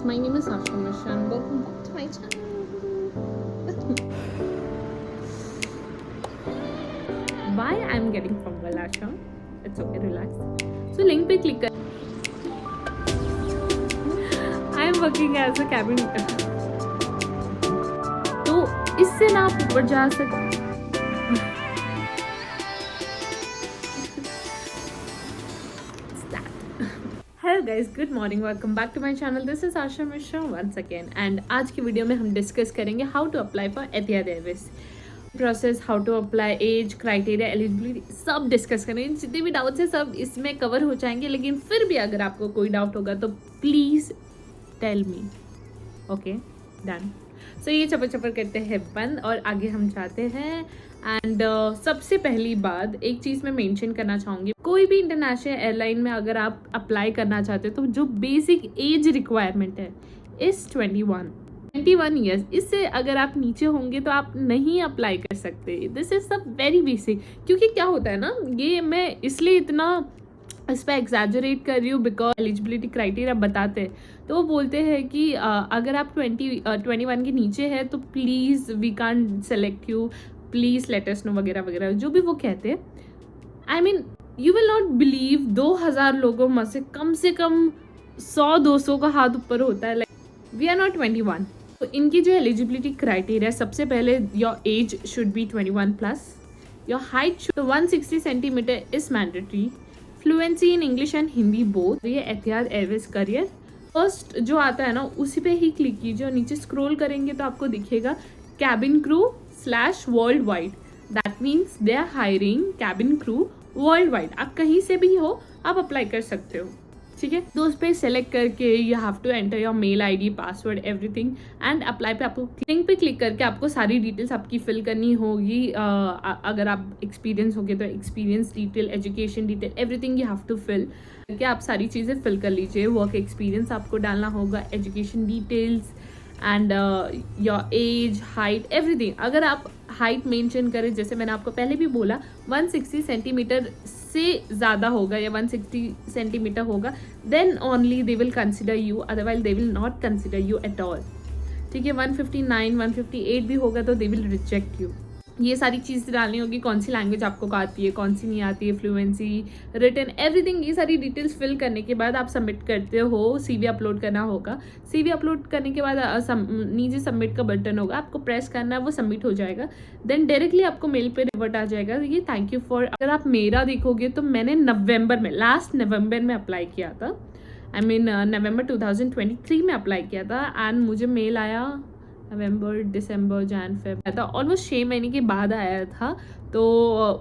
my name is Asha Mishra and welcome back to my channel. Why I'm getting fungal, Asha? It's okay, relax. So link पे click कर. I am working as a cabin. तो इससे ना आप ऊपर जा सकते. Hello guys, good morning, welcome back to my channel. This is Asha Mishra once again and आज की वीडियो में हम डिस्कस करेंगे how to apply for Etihad Airways process, how to apply, age, criteria, eligibility, सब डिस्कस करेंगे. जितने भी डाउट्स हैं सब इसमें कवर हो जाएंगे. लेकिन फिर भी अगर आपको कोई डाउट होगा तो please tell me. Okay, done. So ये चपर चपर करते हैं बंद और आगे हम जाते हैं. एंड सबसे पहली बात, एक चीज़ मैं मेंशन करना चाहूँगी. कोई भी इंटरनेशनल एयरलाइन में अगर आप अप्लाई करना चाहते हो तो जो बेसिक एज रिक्वायरमेंट है इस 21 ईयर्स. इससे अगर आप नीचे होंगे तो आप नहीं अप्लाई कर सकते. This is the very basic. क्योंकि क्या होता है ना, ये मैं इसलिए इतना इस पर एग्जैजरेट कर रही हूँ बिकॉज एलिजिबिलिटी क्राइटेरिया बताते हैं. तो वो बोलते हैं कि अगर आप 21 के नीचे है तो please we can't select you, please let us know वगैरह वगैरह, जो भी वो कहते हैं. I mean you will not believe 2000 लोगों में से कम 100-200 का हाथ ऊपर होता है. Like we are not 21. तो इनकी जो एलिजिबिलिटी क्राइटेरिया, सबसे पहले your age should be 21 plus, your height 160 centimetre is mandatory, fluency in English and Hindi both. ये एतिहाद एयरवेज करियर फर्स्ट जो आता है ना उसी पे ही क्लिक कीजिए और नीचे स्क्रॉल करेंगे तो आपको दिखेगा cabin crew /world wide. That means they are hiring cabin crew world wide. आप कहीं से भी हो आप अप्लाई कर सकते हो. ठीक है, तो उस पर सेलेक्ट करके you have to enter your mail ID, password, everything and apply पे आपको लिंक पे क्लिक करके आपको सारी डिटेल्स आपकी फिल करनी होगी. अगर आप एक्सपीरियंस होगे तो experience detail, education detail, everything you have to fill करके आप सारी चीज़ें फिल कर लीजिए. वर्क एक्सपीरियंस आपको डालना होगा, education details and your age, height, everything. अगर आप हाइट मेंशन करें, जैसे मैंने आपको पहले भी बोला 160 सेंटीमीटर से ज़्यादा होगा या 160 सेंटीमीटर होगा, then only they will consider you, otherwise they will not consider you at all. ठीक है, 159, 158 भी होगा तो दे विल रिजेक्ट यू. ये सारी चीज़ डालनी होगी, कौन सी लैंग्वेज आपको आती है, कौन सी नहीं आती है, फ्लुएंसी, रिटन, एवरीथिंग. ये सारी डिटेल्स फिल करने के बाद आप सबमिट करते हो. CV अपलोड करना होगा. CV अपलोड करने के बाद नीचे सबमिट का बटन होगा, आपको प्रेस करना है, वो सबमिट हो जाएगा. देन डायरेक्टली आपको मेल पे रिवर्ट आ जाएगा ये थैंक यू फॉर. अगर आप मेरा देखोगे तो मैंने लास्ट नवंबर में अप्लाई किया था. आई मीन नवंबर 2023 में अप्लाई किया था एंड मुझे मेल आया नवंबर, दिसंबर, जैन, फेब आया था. ऑलमोस्ट 6 महीने के बाद आया था. तो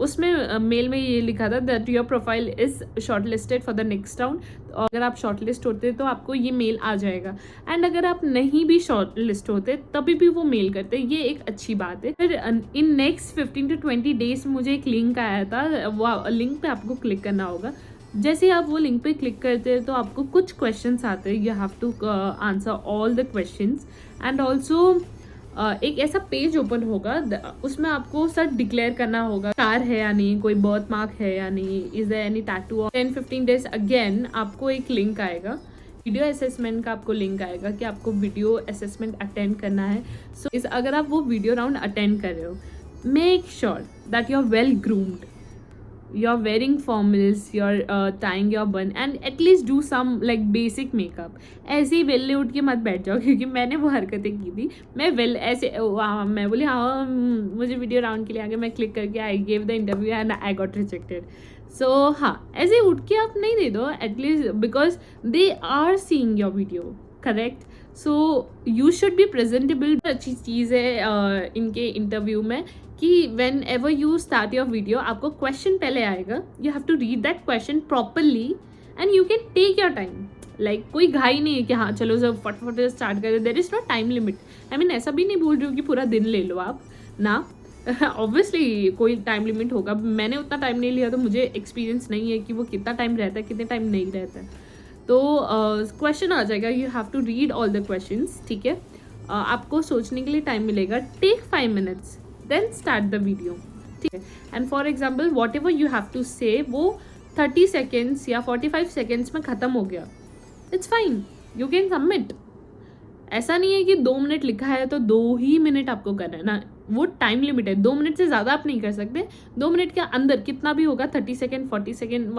उसमें मेल में ये लिखा था that your profile is short listed for the next round. अगर आप शॉर्ट लिस्ट होते तो आपको ये मेल आ जाएगा. एंड अगर आप नहीं भी शॉर्ट लिस्ट होते तभी भी वो मेल करते, ये एक अच्छी बात है. फिर इन नेक्स्ट 15 to 20 डेज मुझे एक लिंक आया था. वो लिंक पे आपको क्लिक करना होगा. जैसे आप वो लिंक पे क्लिक करते हैं तो आपको कुछ क्वेश्चंस आते हैं. You have to answer all the questions and also एक ऐसा पेज ओपन होगा, उसमें आपको सर डिक्लेयर करना होगा कार है या नहीं, कोई बर्थ मार्क है या नहीं, is there any tattoo. 10-15 days again आपको एक लिंक आएगा, वीडियो असेसमेंट का आपको लिंक आएगा कि आपको वीडियो असेसमेंट अटेंड करना है. सो अगर आप वो वीडियो राउंड अटेंड कर रहे हो, make sure that you are well groomed, you're wearing formals, you're tying your bun and at least do some like basic makeup. ऐसे ही वेले उठ के मत बैठ जाओ, क्योंकि मैंने वो हरकतें की थी. मैं वेल ऐसे मैं बोली हाँ मुझे वीडियो राउंड के लिए आगे, मैं क्लिक करके I gave the interview and I got rejected. So हाँ, ऐसे उठ के आप नहीं दे दो at least, because they are seeing your video, correct. So you should be presentable. अच्छी चीज़ है इनके इंटरव्यू में कि whenever you start your video आपको क्वेश्चन पहले आएगा. You have to read that question properly and you can take your time. Like कोई घाई नहीं है कि हाँ चलो जब फटाफट स्टार्ट करें. There is not time limit. I mean ऐसा भी नहीं बोल रही हूँ कि पूरा दिन ले लो आप ना. ऑब्वियसली कोई टाइम लिमिट होगा. मैंने उतना टाइम नहीं लिया तो मुझे एक्सपीरियंस नहीं है कि वो कितना टाइम रहता है, कितने टाइम नहीं रहता है. तो क्वेश्चन आ जाएगा, you have to read all the questions. ठीक है, आपको सोचने के लिए टाइम मिलेगा. Take 5 minutes then start the video. ठीक है, and for example whatever you have to say वो 30 seconds या 45 seconds में ख़त्म हो गया, it's fine, you can submit. ऐसा नहीं है कि 2 मिनट लिखा है तो 2 ही मिनट आपको करना है ना, वो टाइम लिमिट है, 2 मिनट से ज़्यादा आप नहीं कर सकते। 2 मिनट के अंदर कितना भी होगा, 30 सेकेंड, 40 सेकेंड,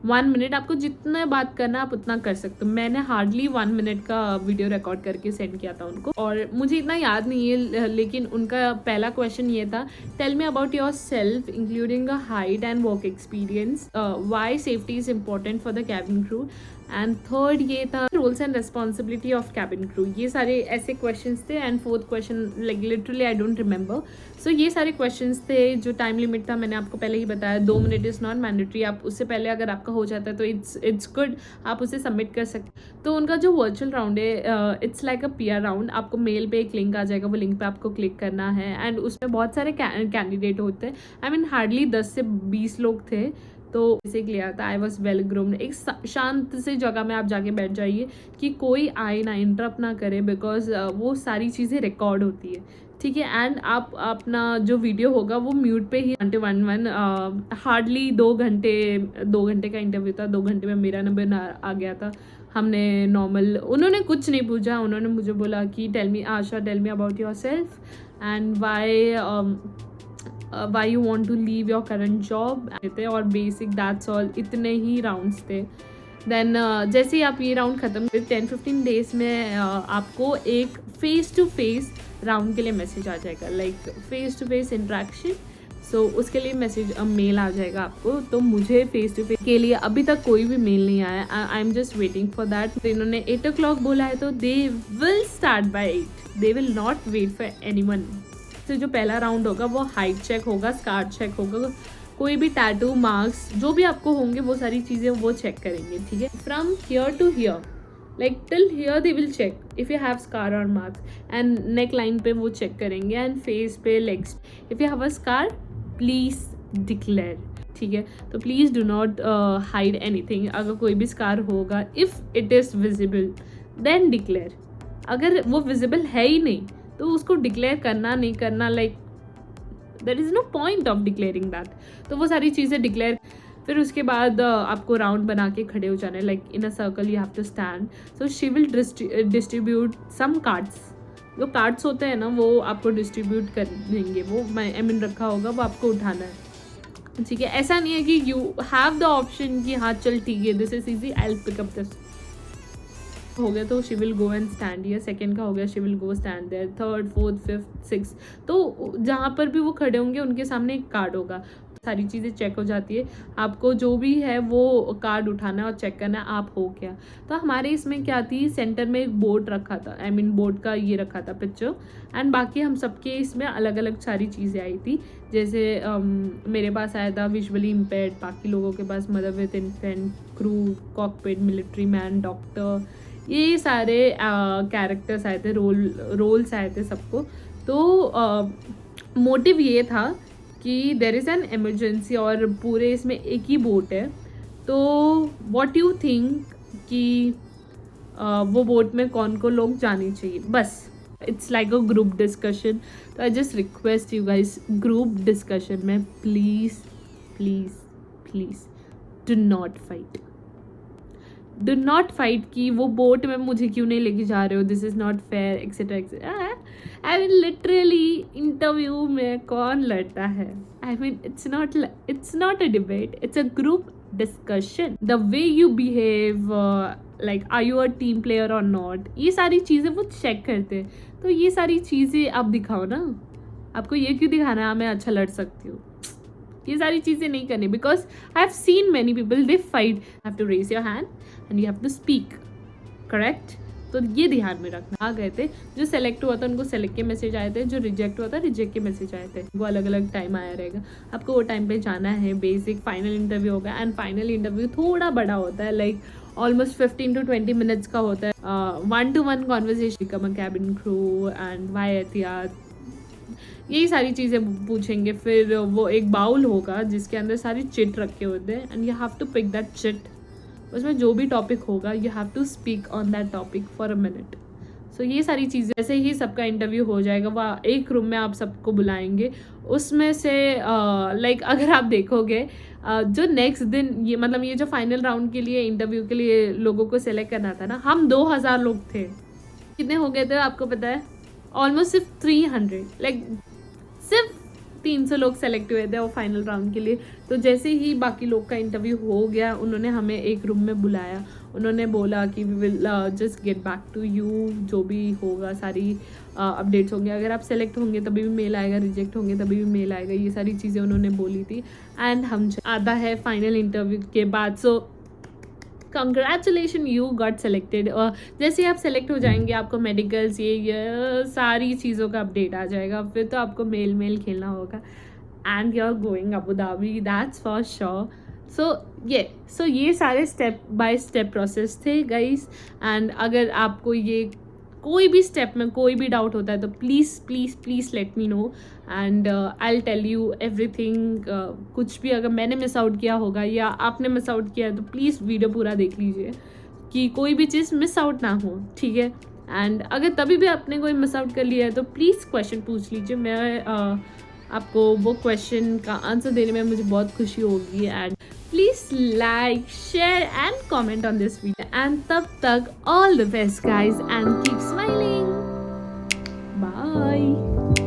1 मिनट, आपको जितना बात करना आप उतना कर सकते हो। मैंने हार्डली 1 मिनट का वीडियो रिकॉर्ड करके सेंड किया था उनको, और मुझे इतना याद नहीं है, लेकिन उनका पहला क्वेश्चन ये था, tell me about yourself including a height and work experience, why safety is important for the cabin crew, and third ये था roles and responsibility of cabin crew. ये सारे ऐसे क्वेश्चंस थे, and fourth question like literally I don't remember. So ये सारे questions थे। जो टाइम लिमिट था मैंने आपको पहले ही बताया, 2 मिनट इज़ नॉट मैंडेटरी। आप उससे पहले अगर आपका हो जाता है तो इट्स गुड, आप उसे सबमिट कर सकते। तो उनका जो वर्चुअल राउंड है, it's like a PR round. आपको मेल पे एक लिंक आ जाएगा, वो लिंक पे आपको क्लिक करना है, एंड उसमें बहुत सारे कैंडिडेट होते हैं। आई मीन हार्डली 10 से 20 लोग थे, तो इसे क्लियर था। I was well groomed. एक शांत से जगह में आप जाके बैठ जाइए कि कोई आए ना, इंटरप्ट ना करे, बिकॉज वो सारी चीज़ें रिकॉर्ड होती है, ठीक है। एंड आप अपना जो वीडियो होगा वो म्यूट पे ही 1 हार्डली 2 घंटे का इंटरव्यू था। 2 घंटे में मेरा नंबर आ गया था। हमने नॉर्मल, उन्होंने कुछ नहीं पूछा, उन्होंने मुझे बोला कि tell me Asha, tell me about yourself and why you want to leave your current job, और बेसिक दैट्स ऑल। इतने ही राउंड्स थे। देन जैसे ही आप ये राउंड ख़त्म कर 10-15 डेज में आपको एक फेस टू फेस राउंड के लिए मैसेज आ जाएगा, like face to face interaction. So उसके लिए मैसेज मेल आ जाएगा आपको। तो मुझे फेस टू फेस के लिए अभी तक कोई भी मेल नहीं आया। I am just waiting for that. इन्होंने 8 o'clock बोला है, तो they will start by 8। They will not wait for anyone. तो जो पहला राउंड होगा वो हाइट चेक होगा, स्कार चेक होगा, कोई भी टैटू, मार्क्स जो भी आपको होंगे वो सारी चीज़ें वो चेक करेंगे, ठीक है। From here to here, like till here they will check if you have scar or marks, and neckline पे वो चेक करेंगे, एंड फेस पे, legs. If you have a scar please declare, ठीक है। तो please do not hide anything. अगर कोई भी स्कार होगा, if it is visible then declare. अगर वो विजिबल है ही नहीं तो उसको डिक्लेयर करना नहीं करना, like there is no point of declaring that. तो वो सारी चीज़ें डिक्लेयर, फिर उसके बाद आपको राउंड बना के खड़े हो जाना है, like in a circle you have to stand. So she will distribute some cards. जो कार्ड्स होते हैं ना वो आपको डिस्ट्रीब्यूट कर देंगे, वो आई मीन रखा होगा, वो आपको उठाना है, ठीक है। ऐसा नहीं है कि यू हैव द ऑप्शन कि हाँ चल ठीक है, this is easy, I will pick up this. हो गया तो she will go and stand here. Second का हो गया, she will go stand there. Third, fourth, fifth, six, तो जहाँ पर भी वो खड़े होंगे उनके सामने एक कार्ड होगा। सारी चीज़ें चेक हो जाती है। आपको जो भी है वो कार्ड उठाना और चेक करना, आप हो क्या। तो हमारे इसमें क्या थी, सेंटर में एक बोर्ड रखा था, आई मीन बोर्ड का ये रखा था पिक्चर, एंड बाकी हम सबके इसमें अलग अलग सारी चीज़ें आई थी। जैसे मेरे पास आया था विजुअली इम्पेयर्ड, बाकी लोगों के पास mother with infant, crew, cockpit, military man, doctor, ये सारे कैरेक्टर्स आए थे, रोल्स आए थे सबको। तो मोटिव ये था कि देयर इज़ एन इमरजेंसी और पूरे इसमें एक ही बोट है। तो व्हाट यू थिंक कि वो बोट में कौन कौन लोग जाने चाहिए, बस it's like a group discussion. तो I just request you guys, group discussion में please please please do not fight. Do not fight कि वो बोट में मुझे क्यों नहीं लेके जा रहे हो, this is not fair, etcetera etcetera. I mean literally interview में कौन लड़ता है, I mean it's not a debate, it's a group discussion. The way you behave, like are you a team player or not, ये सारी चीज़ें वो check करते हैं। तो ये सारी चीज़ें आप दिखाओ ना, आपको ये क्यों दिखाना है मैं अच्छा लड़ सकती हूँ, ये सारी चीज़ें नहीं करनी। Because I have seen many people they fight, have to raise your hand and you have to speak, correct. तो ये ध्यान में रखना। आ गए थे, जो सेलेक्ट हुआ था उनको सेलेक्ट के मैसेज आए थे, जो रिजेक्ट हुआ था रिजेक्ट के मैसेज आए थे। वो अलग अलग टाइम आया रहेगा, आपको वो टाइम पे जाना है। बेसिक फाइनल इंटरव्यू होगा, एंड फाइनल इंटरव्यू थोड़ा बड़ा होता है, लाइक ऑलमोस्ट 15 to 20 मिनट्स का होता है। 1-to-1 conversation, become a cabin crew and why एहतियात, यही सारी चीज़ें पूछेंगे। फिर वो एक बाउल होगा जिसके अंदर सारी चिट रखे होते हैं, and you have to pick that chit. उसमें जो भी टॉपिक होगा you have to speak on that topic for a minute. So ये सारी चीज़ें, जैसे ही सबका इंटरव्यू हो जाएगा, वह एक रूम में आप सबको बुलाएंगे। उसमें से लाइक अगर आप देखोगे जो नेक्स्ट दिन, ये मतलब ये जो फाइनल राउंड के लिए इंटरव्यू के लिए लोगों को सेलेक्ट करना था ना, हम 2000 लोग थे। कितने हो गए थे आपको पता है? ऑलमोस्ट सिर्फ 300, लाइक सिर्फ 300 लोग सेलेक्ट हुए थे वो फाइनल राउंड के लिए। तो जैसे ही बाकी लोग का इंटरव्यू हो गया, उन्होंने हमें एक रूम में बुलाया। उन्होंने बोला कि we will just get back to you, जो भी होगा सारी अपडेट्स होंगे। अगर आप सेलेक्ट होंगे तभी भी मेल आएगा, रिजेक्ट होंगे तभी भी मेल आएगा, ये सारी चीज़ें उन्होंने बोली थी। एंड हम आधा है फाइनल इंटरव्यू के बाद। So congratulation, you got selected. और जैसे आप सेलेक्ट हो जाएंगे, आपको मेडिकल्स ये सारी चीज़ों का अपडेट आ जाएगा। फिर तो आपको मेल खेलना होगा and you are going Abu Dhabi, that's for sure. So ये सारे स्टेप बाय स्टेप प्रोसेस थे गाइस। एंड अगर आपको ये कोई भी स्टेप में कोई भी डाउट होता है तो please please please let me know and I will tell you everything. कुछ भी अगर मैंने मिस आउट किया होगा या आपने मिस आउट किया है तो प्लीज़ वीडियो पूरा देख लीजिए कि कोई भी चीज़ मिस आउट ना हो, ठीक है। एंड अगर तभी भी आपने कोई मिस आउट कर लिया है तो प्लीज़ क्वेश्चन पूछ लीजिए। मैं आपको वो क्वेश्चन का आंसर देने में मुझे बहुत खुशी होगी। And please like, share and comment on this video. And तब तक all the best guys and keep smiling. Bye.